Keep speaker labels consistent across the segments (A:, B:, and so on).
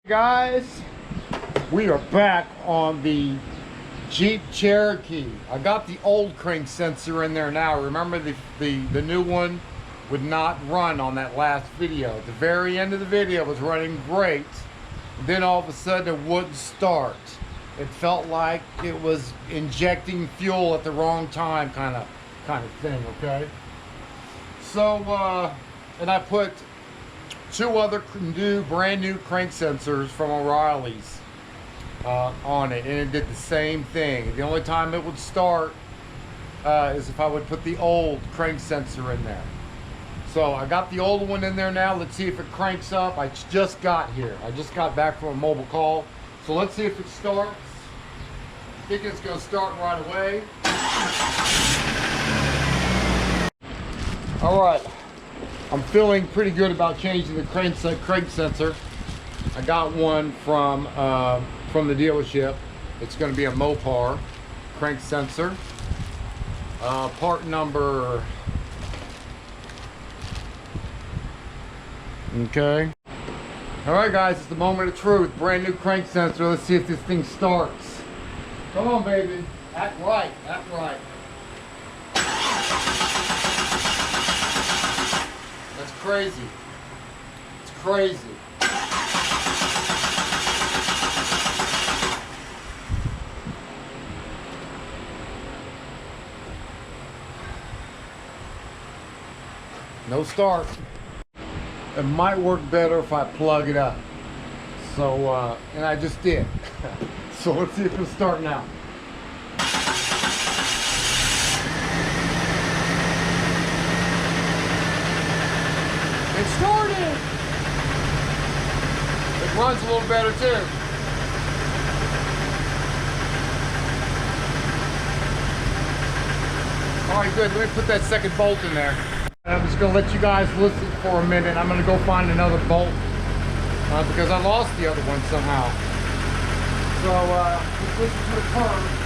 A: Guys, we are back on the Jeep Cherokee. I got the old crank sensor in there now. Remember the new one would not run on that last video. At the very end of the video it was running great. Then all of a sudden it wouldn't start. It felt like it was injecting fuel at the wrong time kind of thing, okay? So and I put two other brand new crank sensors from O'Reilly's on it, and it did the same thing. The only time it would start is if I would put the old crank sensor in there. So I got the old one in there now. Let's see if it cranks up. I just got here. I just got back from a mobile call. So let's see if it starts. I think it's going to start right away. All right. I'm feeling pretty good about changing the crank sensor. I got one from the dealership. It's going to be a Mopar crank sensor. Part number. Okay. All right, guys, it's the moment of truth. Brand new crank sensor. Let's see if this thing starts. Come on, baby. Act right. Act right. That's crazy. It's crazy. No start. It might work better if I plug it up. So, and I just did. So let's see if it'll start now. It started! It runs a little better too. Alright, good. Let me put that second bolt in there. I'm just going to let you guys listen for a minute. I'm going to go find another bolt because I lost the other one somehow. So, let's listen to the curve.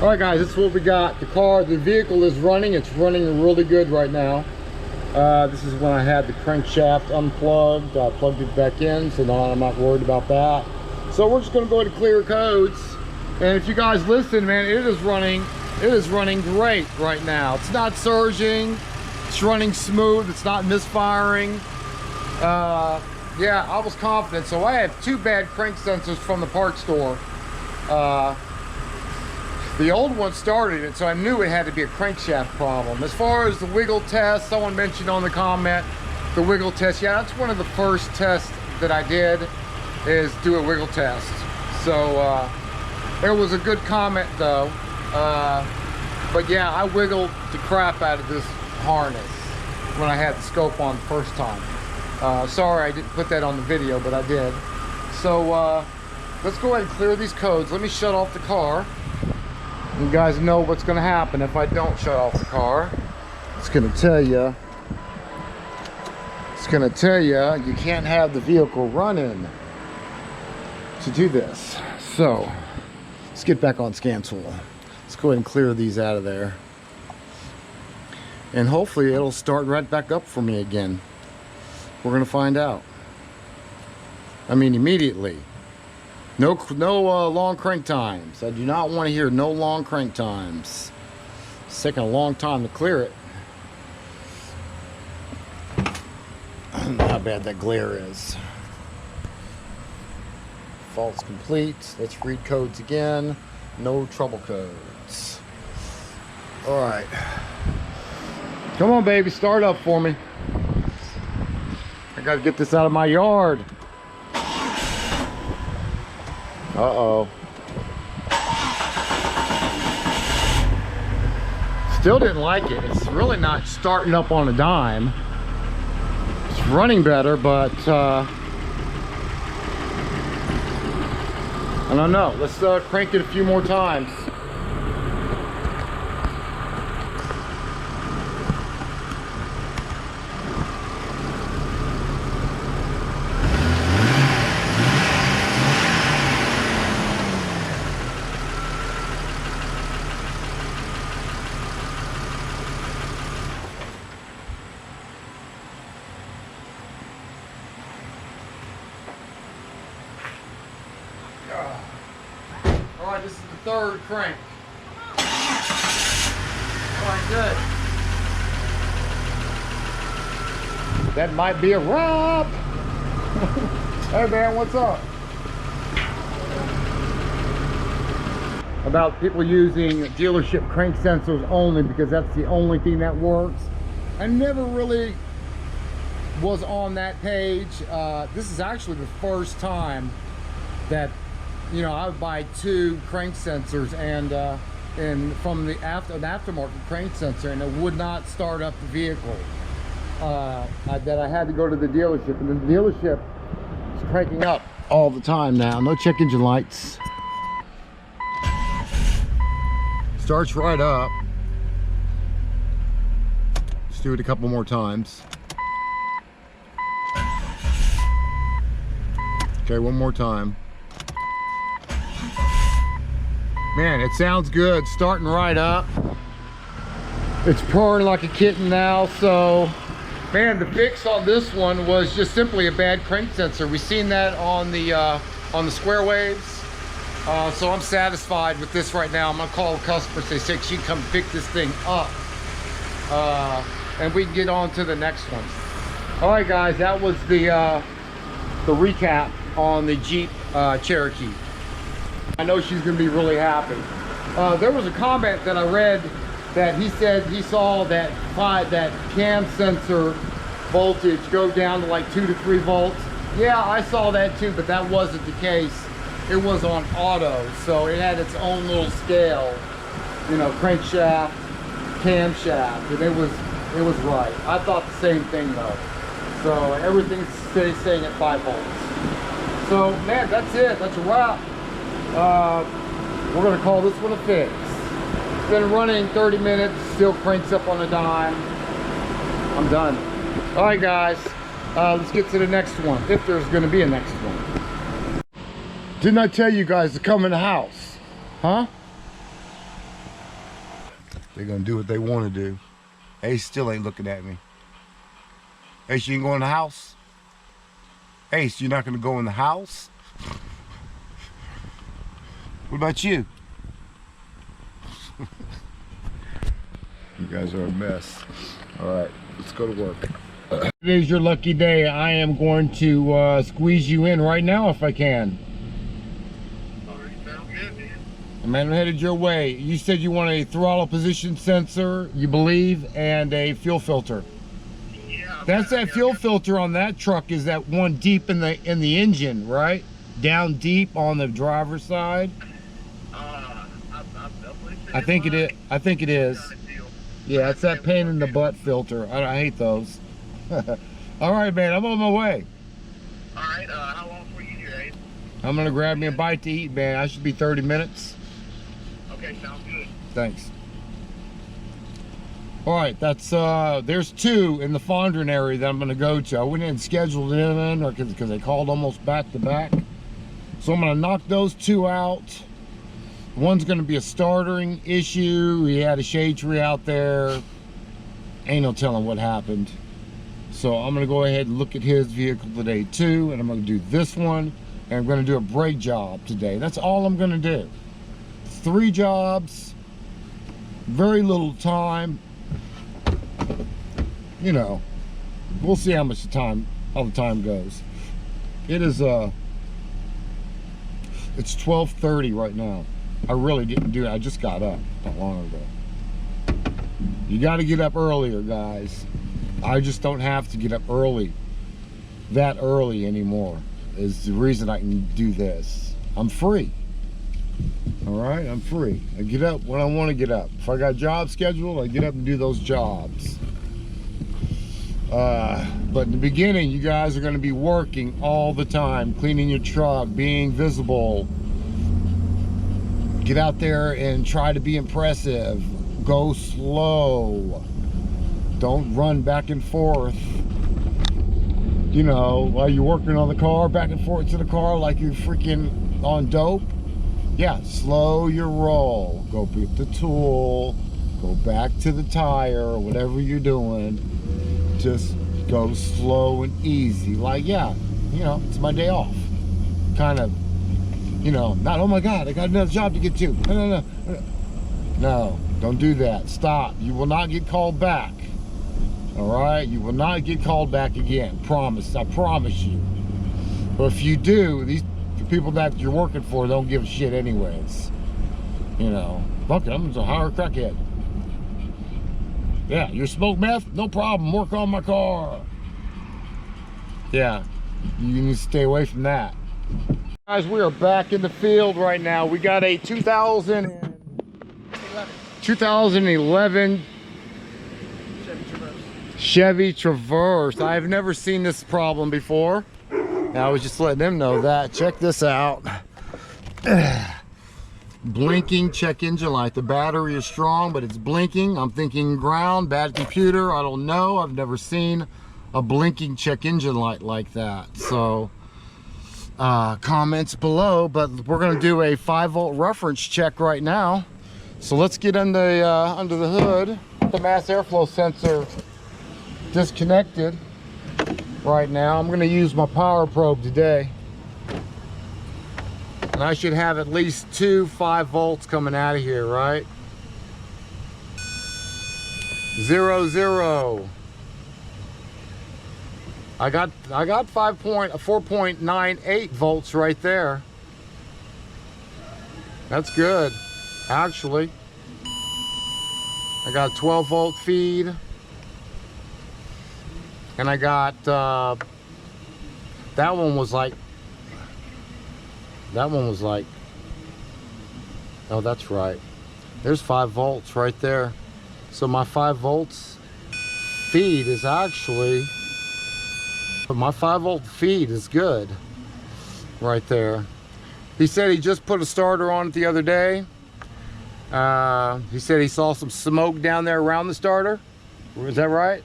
A: All right, guys, this is what we got. The vehicle is running. It's running really good right now. This is when I had the crankshaft unplugged. I plugged it back in, so now I'm not worried about that. So we're just going to go ahead and clear codes. And if you guys listen, man, it is running great right now. It's not surging. It's running smooth. It's not misfiring. Yeah, I was confident. So I had two bad crank sensors from the parts store. The old one started it, so I knew it had to be a crankshaft problem. As far as the wiggle test, someone mentioned on the comment, the wiggle test. Yeah, that's one of the first tests that I did, is do a wiggle test. So it was a good comment though. But yeah, I wiggled the crap out of this harness when I had the scope on the first time. Sorry I didn't put that on the video, but I did. So let's go ahead and clear these codes. Let me shut off the car. You guys know what's going to happen if I don't shut off the car. It's going to tell you. It's going to tell you you can't have the vehicle running to do this. So let's get back on scan tool. Let's go ahead and clear these out of there. And hopefully it'll start right back up for me again. We're going to find out. I mean, immediately. No long crank times. I do not want to hear no long crank times. It's taking a long time to clear it. I don't know how bad that glare is. Fault's complete. Let's read codes again. No trouble codes. Alright. Come on, baby. Start up for me. I gotta get this out of my yard. Uh-oh. Still didn't like it. It's really not starting up on a dime. It's running better, but I don't know. Let's crank it a few more times. third crank. All right, good. That might be a wrap. Hey man, what's up? About people using dealership crank sensors only because that's the only thing that works. I never really was on that page. This is actually the first time that, you know, I would buy 2 crank sensors and from the aftermarket crank sensor, and it would not start up the vehicle. That I had to go to the dealership, and the dealership is cranking up all the time now. No check engine lights. Starts right up. Let's do it a couple more times. Okay, one more time. Man, it sounds good. Starting right up. It's purring like a kitten now. So, man, the fix on this one was just simply a bad crank sensor. We've seen that on the square waves. So I'm satisfied with this right now. I'm gonna call the customer, say she can come pick this thing up, and we can get on to the next one. All right, guys, that was the recap on the Jeep Cherokee. I know she's gonna be really happy. There was a comment that I read that he said he saw that cam sensor voltage go down to like 2 to 3 volts. Yeah, I saw that too, but that wasn't the case. It was on auto, so it had its own little scale, you know, crankshaft, camshaft, and it was right. I thought the same thing though. So everything's staying at 5 volts. So man, that's it. That's a wrap. We're gonna call this one a fix. It's been running 30 minutes, still cranks up on a dime. I'm done. All right, guys, let's get to the next one, if there's gonna be a next one. Didn't I tell you guys to come in the house? Huh? They're gonna do what they want to do. Ace still ain't looking at me. Ace, you ain't going in the house? Ace, you're not gonna go in the house? What about you? You guys are a mess. All right, let's go to work. Today's your lucky day. I am going to squeeze you in right now if I can. Man, I'm headed your way. You said you want a throttle position sensor, you believe, and a fuel filter. Yeah. That's that fuel filter on that truck is that one deep in the engine, right? Down deep on the driver's side. I think it is. I think it is. Yeah, it's that pain in the butt filter. I hate those. All right, man. I'm on my way.
B: All right. How long for you here, Abe?
A: I'm gonna grab me a bite to eat, man. I should be 30 minutes.
B: Okay, sounds good.
A: Thanks. All right, that's there's 2 in the Fondren area that I'm going to go to. I went in and scheduled it in, or because they called almost back to back. So I'm going to knock those 2 out. One's going to be a startering issue. He had a shade tree out there. Ain't no telling what happened. So I'm going to go ahead and look at his vehicle today too, and I'm going to do this one, and I'm going to do a brake job today. That's all I'm going to do. 3 jobs, very little time. You know, we'll see how the time goes. It is it's 12:30 right now. I really didn't do it. I just got up not long ago. You got to get up earlier, guys. I just don't have to get up that early anymore. Is the reason I can do this. I'm free. All right, I'm free. I get up when I want to get up. If I got a job scheduled, I get up and do those jobs. But in the beginning, you guys are going to be working all the time, cleaning your truck, being visible. Get out there and try to be impressive. Go slow. Don't run back and forth, you know, while you're working on the car, back and forth to the car like you're freaking on dope. Yeah, slow your roll. Go pick the tool, go back to the tire, or whatever you're doing. Just go slow and easy. Like, yeah, you know, it's my day off. Kind of You know, not, oh my God, I got another job to get to. No. No, don't do that. Stop. You will not get called back. All right? You will not get called back again. Promise. I promise you. But if you do, the people that you're working for don't give a shit anyways. You know, fuck it, I'm just a hire crackhead. Yeah, you smoke meth? No problem. Work on my car. Yeah, you need to stay away from that. Guys, we are back in the field right now. We got a 2011 Chevy Traverse. I've never seen this problem before. I was just letting them know that. Check this out. Blinking check engine light. The battery is strong, but it's blinking. I'm thinking ground, bad computer. I don't know. I've never seen a blinking check engine light like that. So comments below, but we're going to do a 5-volt reference check right now. So let's get under the hood. The mass airflow sensor disconnected right now. I'm going to use my power probe today, and I should have at least 2 5 volts coming out of here, right? 0 0. I got 4.98 volts right there. That's good, actually. I got a 12 volt feed, and I got that one was like, oh, that's right, there's 5 volts right there. So my 5 volts feed is actually, my 5 volt feed is good right there. He said he just put a starter on it the other day. He said he saw some smoke down there around the starter. Is that right?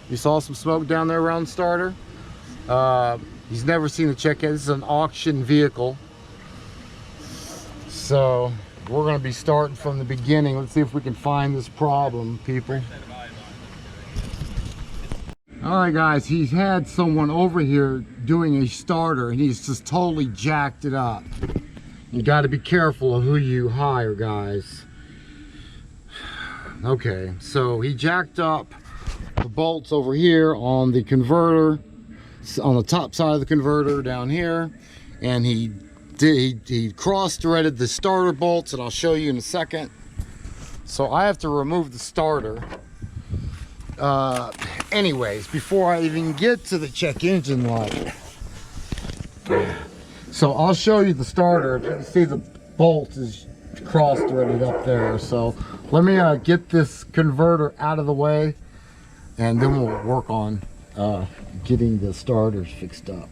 A: You saw some smoke down there around the starter? He's never seen the check engine. This is an auction vehicle. So we're going to be starting from the beginning. Let's see if we can find this problem, people. Alright guys, he's had someone over here doing a starter, and he's just totally jacked it up. You got to be careful of who you hire, guys. Okay, so he jacked up the bolts over here on the converter, on the top side of the converter down here, and he cross-threaded the starter bolts, and I'll show you in a second. So I have to remove the starter. Anyways, before I even get to the check engine light, so I'll show you the starter. You can see the bolt is cross-threaded up there. So let me get this converter out of the way, and then we'll work on getting the starters fixed up.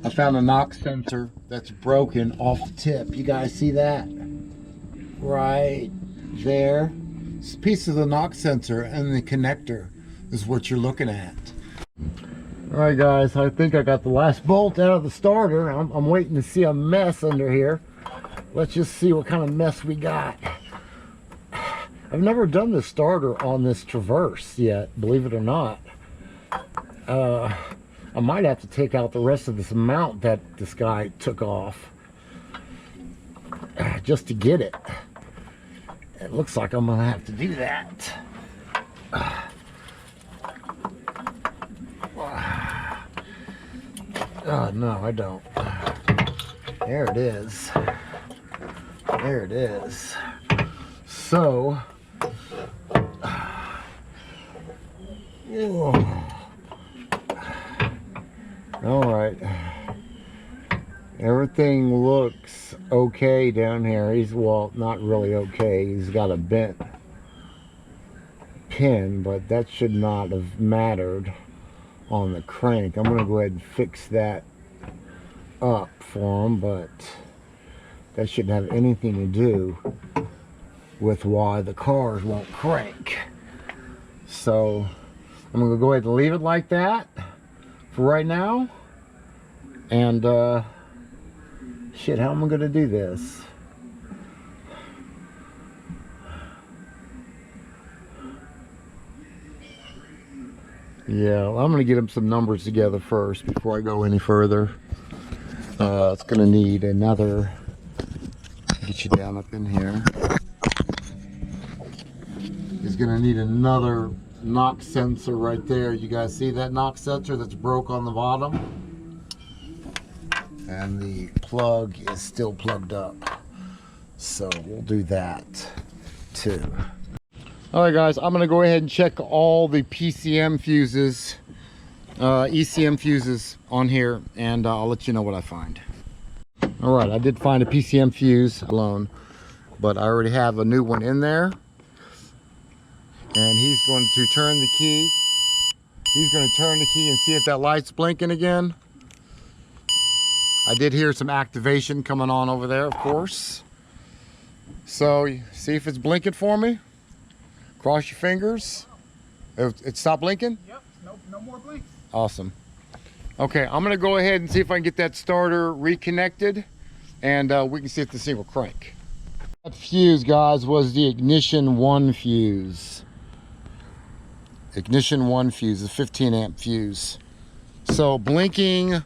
A: I found a knock sensor that's broken off the tip. You guys see that? Right there. This piece of the knock sensor and the connector is what you're looking at. Alright guys, I think I got the last bolt out of the starter. I'm waiting to see a mess under here. Let's just see what kind of mess we got. I've never done the starter on this Traverse yet, believe it or not. I might have to take out the rest of this mount that this guy took off just to get it. It looks like I'm gonna have to do that. Oh, no, I don't. There it is. There it is. So, all right. Everything looks okay down here. He's, well, not really okay. He's got a bent pin, but that should not have mattered on the crank. I'm gonna go ahead and fix that up for him, but that shouldn't have anything to do with why the cars won't crank. So I'm gonna go ahead and leave it like that for right now. And shit, how am I gonna do this? Yeah, I'm gonna get him some numbers together first before I go any further. It's gonna need another, get you down up in here. It's gonna need another knock sensor right there. You guys see that knock sensor that's broke on the bottom? And the plug is still plugged up. So we'll do that too. All right guys, I'm gonna go ahead and check all the PCM fuses, ECM fuses on here, and I'll let you know what I find. All right, I did find a PCM fuse alone, but I already have a new one in there. And he's going to turn the key. He's going to turn the key and see if that light's blinking again. I did hear some activation coming on over there, of course. So, see if it's blinking for me. Cross your fingers. It stopped blinking?
C: Yep, no more blinks.
A: Awesome. Okay, I'm going to go ahead and see if I can get that starter reconnected, and we can see if this thing will crank. That fuse, guys, was the ignition 1 fuse. Ignition 1 fuse, a 15 amp fuse. So blinking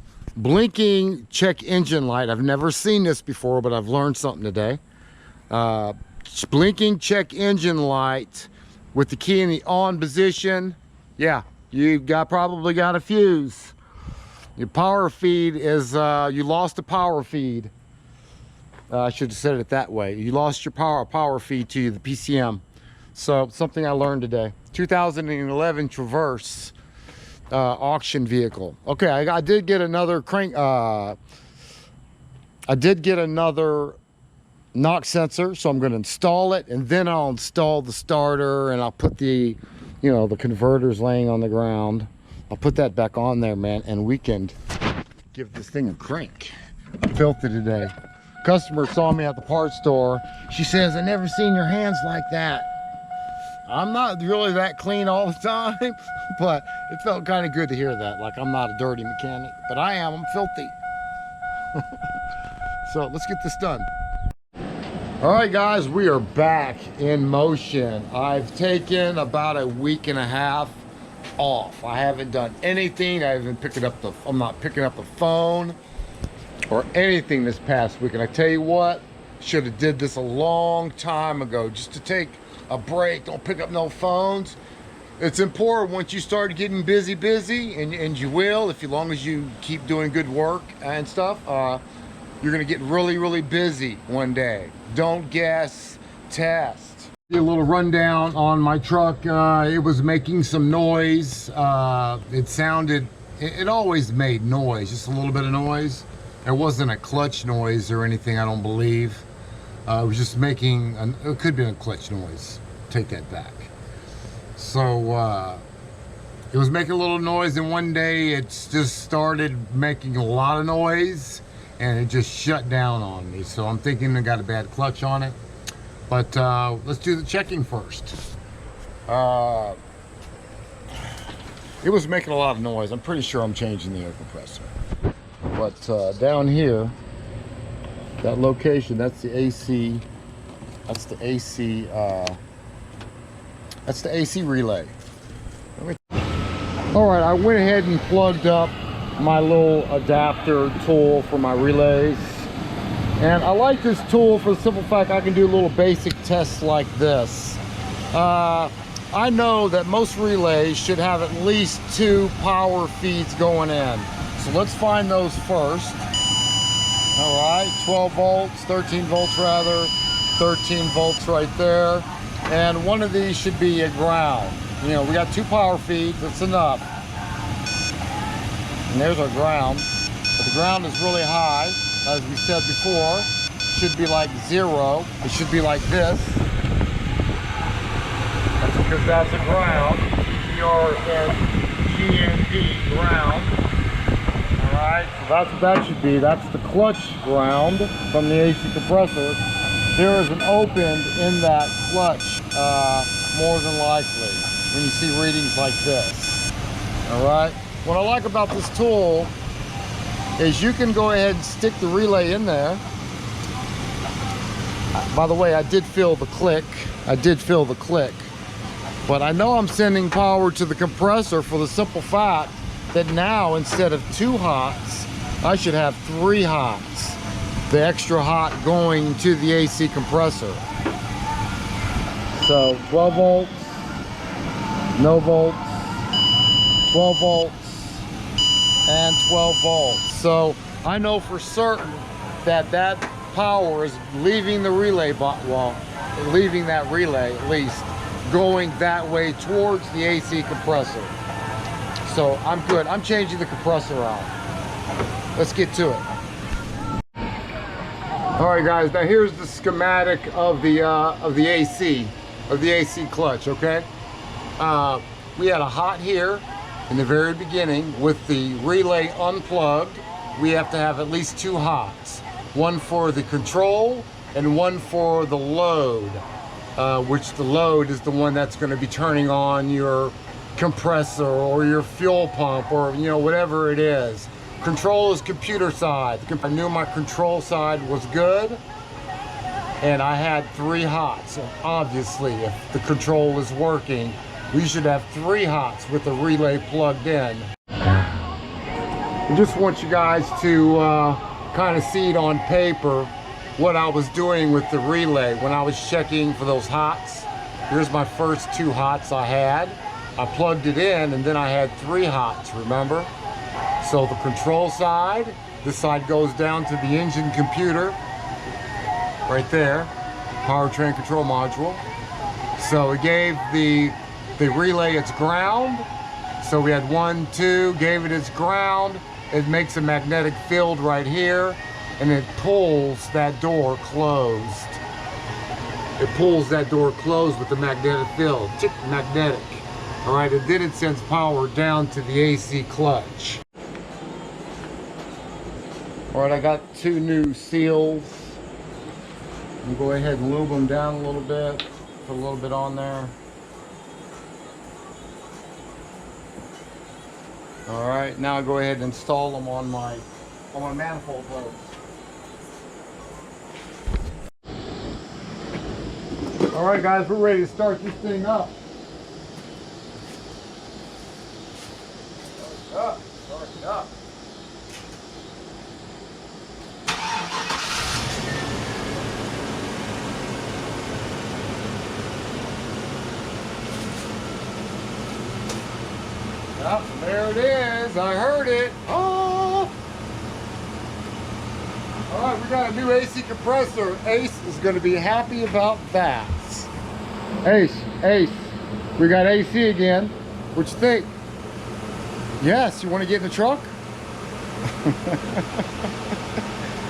A: check engine light. I've never seen this before, but I've learned something today. Blinking check engine light with the key in the on position. Yeah, you've probably got a fuse. Your power feed is, you lost the power feed. I should have said it that way. You lost your power feed to the PCM. So something I learned today. 2011 Traverse auction vehicle. Okay, I did get another crank. I did get another knock sensor, so I'm going to install it, and then I'll install the starter, and I'll put the, you know, the converters laying on the ground. I'll put that back on there, man, and we can give this thing a crank. I filthy today. Customer saw me at the parts store. She says, "I never seen your hands like that." I'm not really that clean all the time, but it felt kind of good to hear that. Like, I'm not a dirty mechanic, but I am. I'm filthy. So let's get this done. All right, guys, we are back in motion. I've taken about a week and a half off. I haven't done anything. I'm not picking up the phone or anything this past week. And I tell you what, should have did this a long time ago, just to take a break. Don't pick up no phones. It's important once you start getting busy, and you will, if as long as you keep doing good work and stuff, you're gonna get really busy one day. Don't guess, test. A little rundown on my truck. It was making some noise. It always made noise, just a little bit of noise. It wasn't a clutch noise or anything, I don't believe. It was just making, it could be a clutch noise. Take that back. So it was making a little noise, and one day it just started making a lot of noise, and it just shut down on me. So I'm thinking I got a bad clutch on it. But let's do the checking first. It was making a lot of noise. I'm pretty sure I'm changing the air compressor. But down here, that location, that's the AC. That's the AC. That's the AC relay. All right, I went ahead and plugged up my little adapter tool for my relays. And I like this tool for the simple fact I can do little basic tests like this. I know that most relays should have at least 2 power feeds going in. So let's find those first. All right, 12 volts, 13 volts rather, 13 volts right there. And one of these should be a ground. You know, we got 2 power feeds, that's enough. And there's our ground. But the ground is really high, as we said before. Should be like 0. It should be like this. That's because that's a ground. GND, ground. Alright, so that's what that should be. That's the clutch ground from the AC compressor. There is an open in that clutch, more than likely, when you see readings like this. Alright, what I like about this tool is you can go ahead and stick the relay in there. By the way, I did feel the click. But I know I'm sending power to the compressor for the simple fact that now, instead of 2 hots, I should have 3 hots. The extra hot going to the AC compressor. So 12 volts, no volts, 12 volts, and 12 volts. So I know for certain that that power is leaving the relay, well, leaving that relay at least, going that way towards the AC compressor. So I'm good. I'm changing the compressor out. Let's get to it. All right, guys. Now here's the schematic of the AC clutch. Okay. We had a hot here in the very beginning with the relay unplugged. We have to have at least 2 hots. One for the control and one for the load, which the load is the one that's going to be turning on your compressor or your fuel pump or, you know, whatever it is. Control is computer side. I knew my control side was good, and I had 3 hots. So obviously, if the control is working, we should have 3 hots with the relay plugged in. I just want you guys to kind of see it on paper what I was doing with the relay when I was checking for those hots. Here's my first 2 hots I had. I plugged it in, and then I had 3 hots, remember? So the control side, this side goes down to the engine computer, right there, powertrain control module. So it gave the relay its ground. So we had 1, 2, gave it its ground. It makes a magnetic field right here, and it pulls that door closed. It pulls that door closed with the magnetic field. Tick, magnetic. All right, and then it sends power down to the AC clutch. All right, I got 2 new seals. I'm gonna go ahead and lube them down a little bit. Put a little bit on there. All right, now I go ahead and install them on my manifold hose. All right, guys, we're ready to start this thing up. Start it up. Yep, there it is. I heard it. Oh! All right, we got a new AC compressor. Ace is going to be happy about that. Ace, we got AC again. What you think? Yes, you want to get in the truck?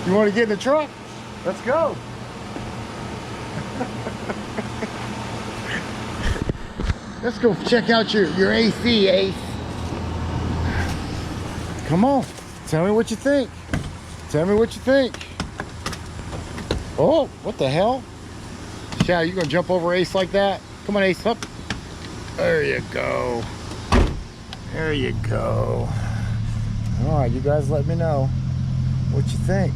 A: You want to get in the truck? Let's go. Let's go check out your AC, Ace. Come on, tell me what you think. Tell me what you think. Oh, what the hell? Shadow, you gonna jump over Ace like that? Come on, Ace, up. There you go. There you go. All right, you guys let me know what you think.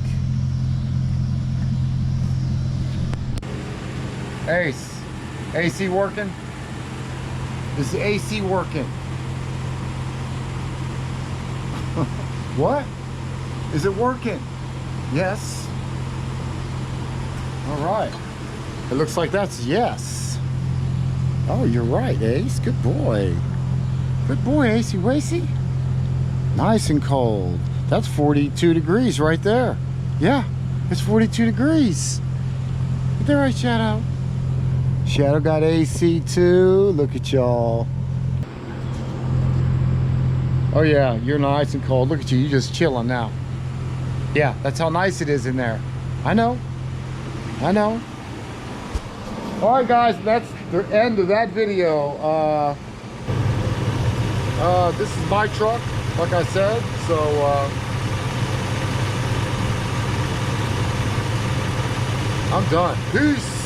A: Ace, AC working? Is the AC working? What? Is it working? Yes. All right. It looks like that's yes. Oh, you're right, Ace. Good boy. Good boy, Acey Wacy. Nice and cold. That's 42 degrees right there. Yeah, it's 42 degrees. Is that right, Shadow? Shadow got AC too. Look at y'all. Oh yeah, you're nice and cold. Look at you, you're just chilling now. Yeah, that's how nice it is in there. I know. I know. All right, guys, that's the end of that video. This is my truck, like I said. So, I'm done. Peace.